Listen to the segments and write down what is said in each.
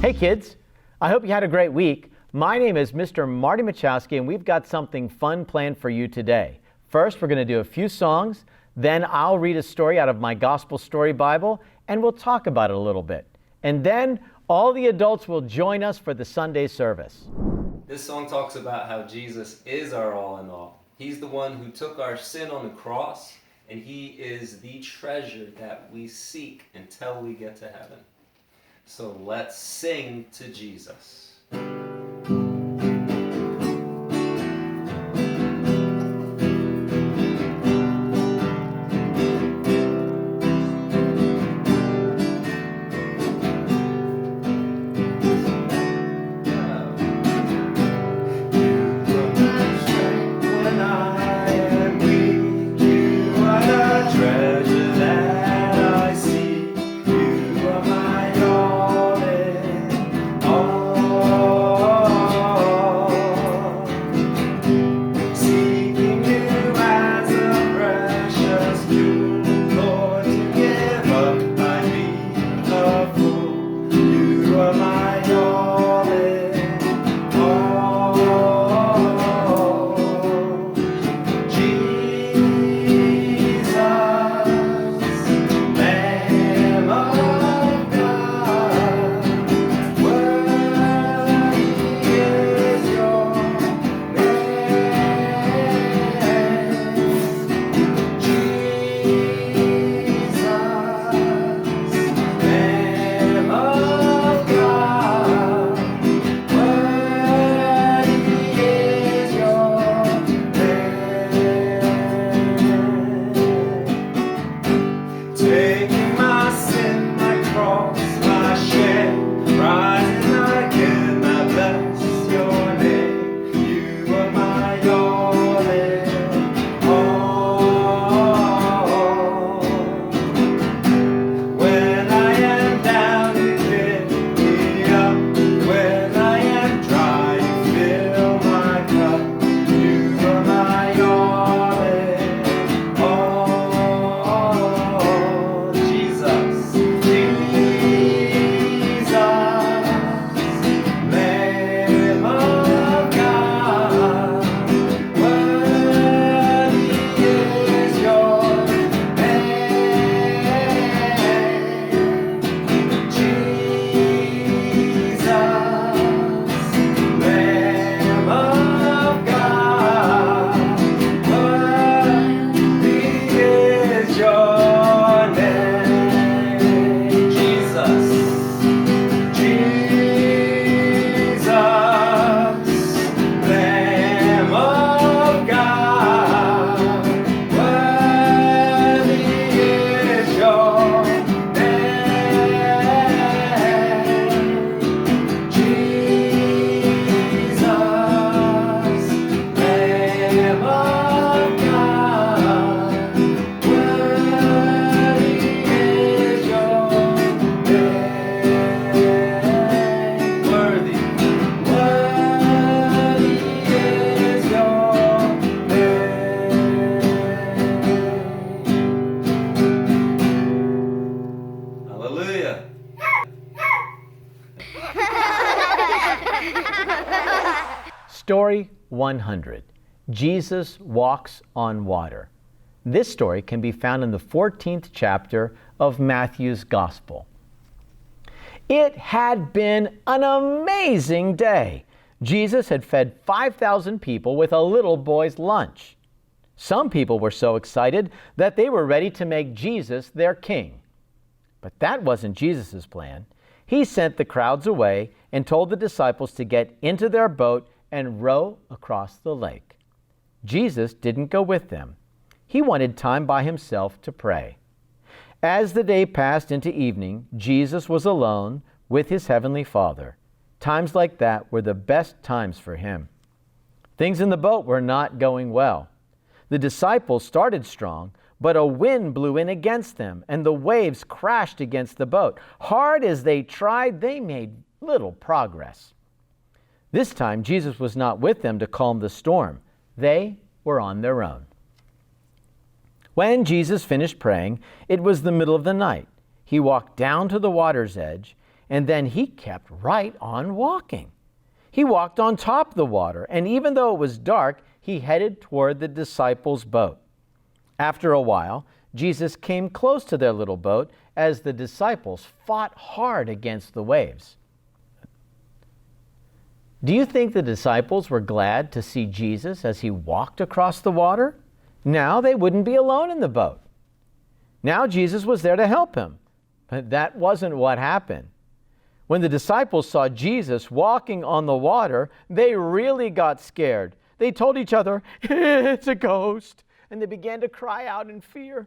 Hey kids, I hope you had a great week. My name is Mr. Marty Machowski, and we've got something fun planned for you today. First, we're going to do a few songs, then I'll read a story out of my Gospel Story Bible, and we'll talk about it a little bit. And then all the adults will join us for the Sunday service. This song talks about how Jesus is our all in all. He's the one who took our sin on the cross, and He is the treasure that we seek until we get to heaven. So let's sing to Jesus. Story 100, Jesus Walks on Water. This story can be found in the 14th chapter of Matthew's Gospel. It had been an amazing day. Jesus had fed 5,000 people with a little boy's lunch. Some people were so excited that they were ready to make Jesus their king. But that wasn't Jesus' plan. He sent the crowds away and told the disciples to get into their boat and row across the lake. Jesus didn't go with them. He wanted time by himself to pray. As the day passed into evening, Jesus was alone with his heavenly Father. Times like that were the best times for him. Things in the boat were not going well. The disciples started strong, but a wind blew in against them, and the waves crashed against the boat. Hard as they tried, they made little progress. This time, Jesus was not with them to calm the storm. They were on their own. When Jesus finished praying, it was the middle of the night. He walked down to the water's edge. and then he kept right on walking. He walked on top of the water, and even though it was dark, he headed toward the disciples' boat. After a while, Jesus came close to their little boat as the disciples fought hard against the waves. Do you think the disciples were glad to see Jesus as he walked across the water? Now they wouldn't be alone in the boat. Now Jesus was there to help him. But that wasn't what happened. When the disciples saw Jesus walking on the water, they really got scared. They told each other, "It's a ghost," and they began to cry out in fear.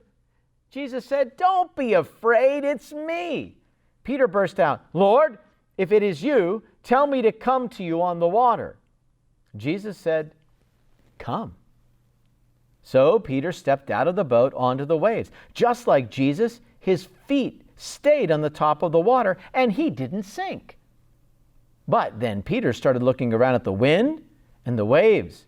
Jesus said, "Don't be afraid, it's me." Peter burst out, "Lord, if it is you, tell me to come to you on the water." Jesus said, "Come." So Peter stepped out of the boat onto the waves. Just like Jesus, his feet stayed on the top of the water and he didn't sink. But then Peter started looking around at the wind and the waves.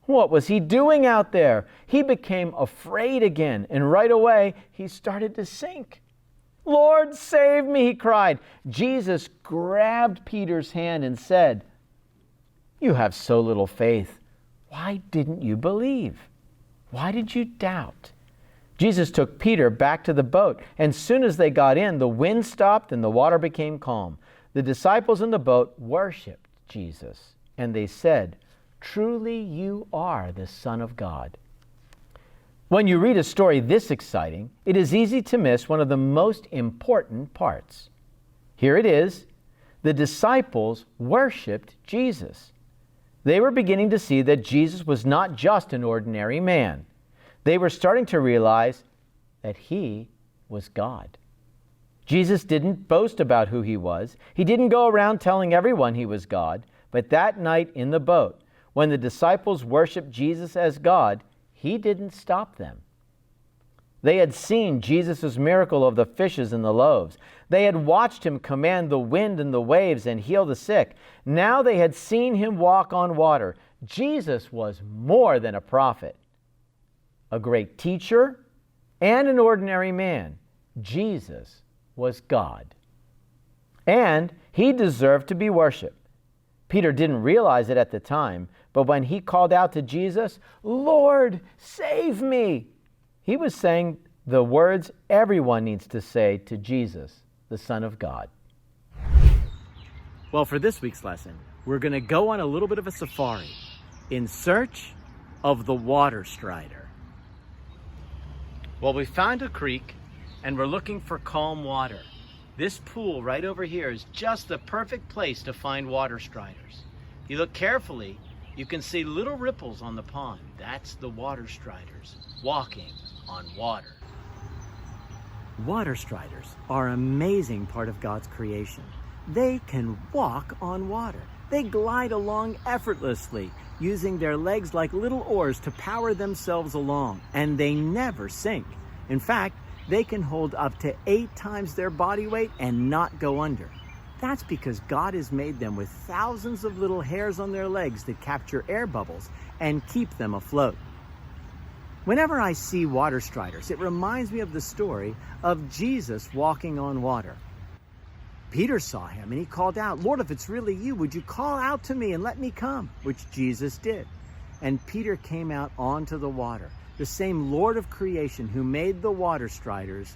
What was he doing out there? He became afraid again, and right away he started to sink. "Lord, save me," he cried. Jesus grabbed Peter's hand and said, "You have so little faith. Why didn't you believe? Why did you doubt?" Jesus took Peter back to the boat, and as soon as they got in, the wind stopped and the water became calm. The disciples in the boat worshiped Jesus, and they said, "Truly you are the Son of God." When you read a story this exciting, it is easy to miss one of the most important parts. Here it is. The disciples worshiped Jesus. They were beginning to see that Jesus was not just an ordinary man. They were starting to realize that he was God. Jesus didn't boast about who he was. He didn't go around telling everyone he was God. But that night in the boat, when the disciples worshiped Jesus as God, he didn't stop them. They had seen Jesus' miracle of the fishes and the loaves. They had watched him command the wind and the waves and heal the sick. Now they had seen him walk on water. Jesus was more than a prophet, a great teacher, and an ordinary man. Jesus was God. And he deserved to be worshiped. Peter didn't realize it at the time, but when he called out to Jesus, "Lord, save me," he was saying the words everyone needs to say to Jesus, the Son of God. Well, for this week's lesson, we're going to go on a little bit of a safari in search of the water strider. Well, we found a creek and we're looking for calm water. This pool right over here is just the perfect place to find water striders. If you look carefully, you can see little ripples on the pond. That's the water striders walking on water. Water striders are an amazing part of God's creation. They can walk on water. They glide along effortlessly, using their legs like little oars to power themselves along, and they never sink. In fact, they can hold up to 8 times their body weight and not go under. That's because God has made them with thousands of little hairs on their legs that capture air bubbles and keep them afloat. Whenever I see water striders, it reminds me of the story of Jesus walking on water. Peter saw him and he called out, "Lord, if it's really you, would you call out to me and let me come?" Which Jesus did. And Peter came out onto the water. The same Lord of creation who made the water striders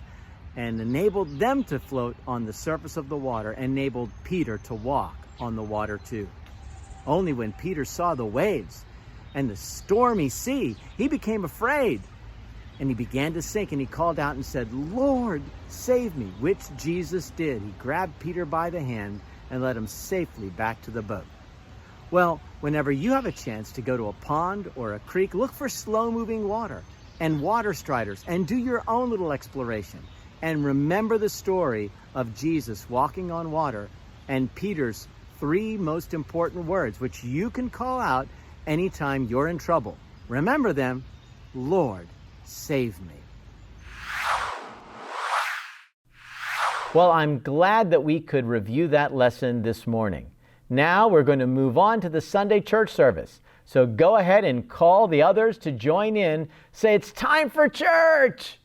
and enabled them to float on the surface of the water enabled Peter to walk on the water too. Only when Peter saw the waves and the stormy sea, he became afraid. And he began to sink, and he called out and said, "Lord, save me," which Jesus did. He grabbed Peter by the hand and led him safely back to the boat. Well, whenever you have a chance to go to a pond or a creek, look for slow-moving water and water striders and do your own little exploration. And remember the story of Jesus walking on water and Peter's 3 most important words, which you can call out anytime you're in trouble. Remember them. Lord, save me. Well, I'm glad that we could review that lesson this morning. Now we're going to move on to the Sunday church service. So go ahead and call the others to join in. Say, "It's time for church."